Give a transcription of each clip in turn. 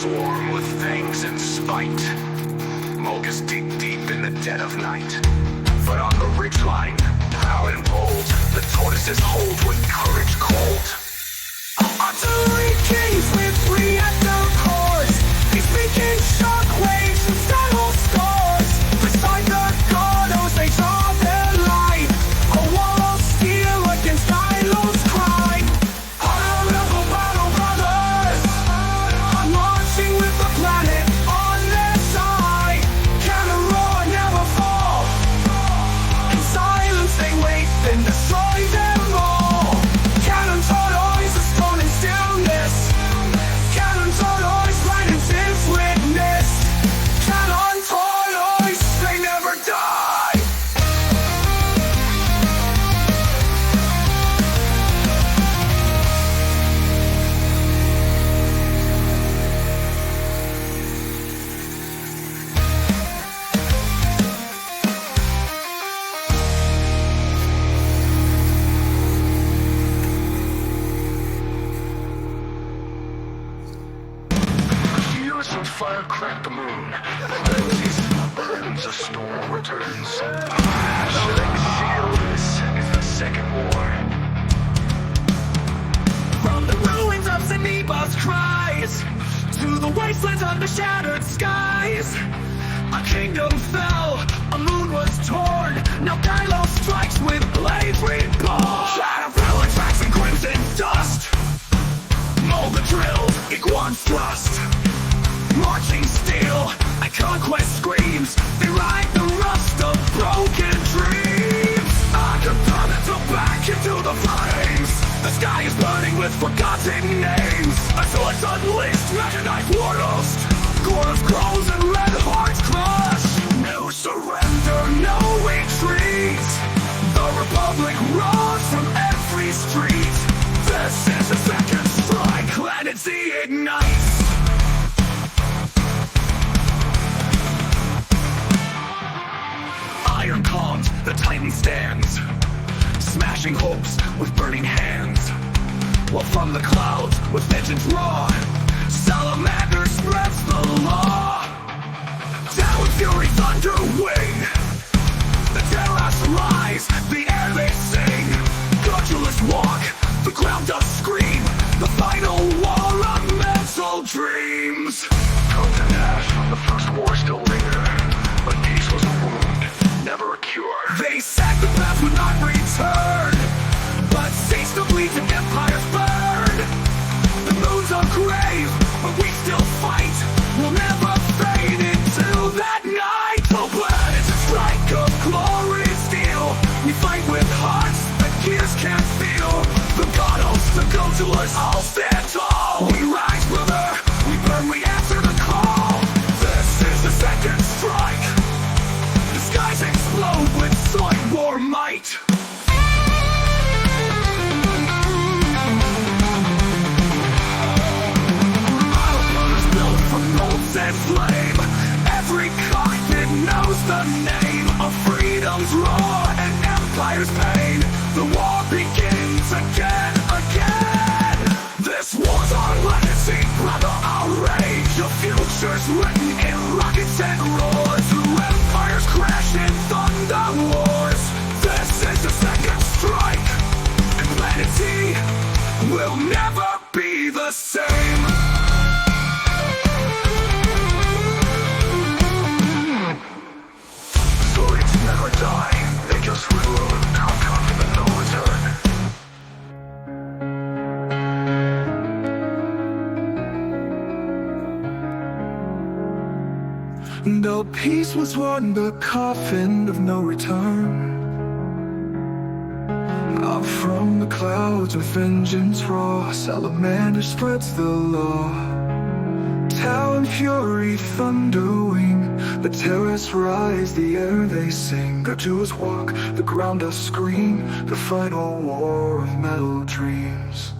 swarm with fangs and spite. Mogus dig deep in the dead of night. But on the ridgeline, proud and bold, the tortoises hold with courage cold. Artillery kings with reactor cores, speaking shockwaves and saddle scores. Beside the Tortoise they draw their line, a wall of steel against Ilo's crime. Honorable battle brothers, marching with the planet on their side. Cannon roar, never fall. In silence they wait, then destroy them all. Cannon Tortoise is thrown in stillness. Cannon Tortoise, lightning's his witness. Cannon Tortoise, they never die. Years of fire crack the moon. Frenzies burns, a storm returns. Should I seal this is the second war. From the ruins of Zeniba's cries to the wastelands under shattered skies, a kingdom fell, a moon was torn. Now Kylo strikes with blades reborn. Caterpillar tracks and crimson dust, mold the drill, iguan's thrust. Marching steel and conquest screams, they ride the rust of broken dreams. I can turn it back into the flames. The sky is burning with forgotten names. A sword's unleashed, mechanized warlust. Chorus grows and red hearts crush. No surrender, no retreat. The Republic roars from every street. This is the second strike, Planet Z ignites. Iron calms, the Titan stands, smashing hopes with burning hands. While from the clouds, with vengeance raw, Salamander spreads the law. Down with fury, thunder, wing. The terrors rise, the air they sing. Godulous walk, the ground does scream. The final war of mental dreams. Cones and ash from the first war still linger, but peace was a wound, never a cure. They said the past would not return, but cease to bleed and empires burn. The moon's a grave, but we still fight. We'll never fade into that night. The planet's a strike of glory steel. We fight with hearts that gears can't feel. The goddess, the go-to-us, all stand tall. We rise, brother, we burn, we answer the call. This is the second strike. The skies explode with Zoid war might. Autoburners built from molds and flame. Every cockpit knows the name of freedom's roar and empire's pain. The war begins again, again. This war's our legacy, brother, our rage. The future's written in rockets and roars. Through empires crash in thunder wars. This is the second strike, and Planet Z will never be the same. Zoids never die, they just rule. Outcome for the no return. No peace was won, the coffin of no return. Up from the clouds with vengeance raw, Salamander spreads the law. Talon, fury, thundering, the terrorists rise, the air they sing. Their duos walk, the ground does scream, the final war of metal dreams.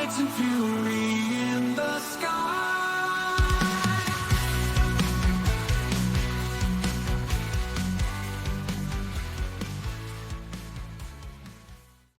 lights and fury in the sky.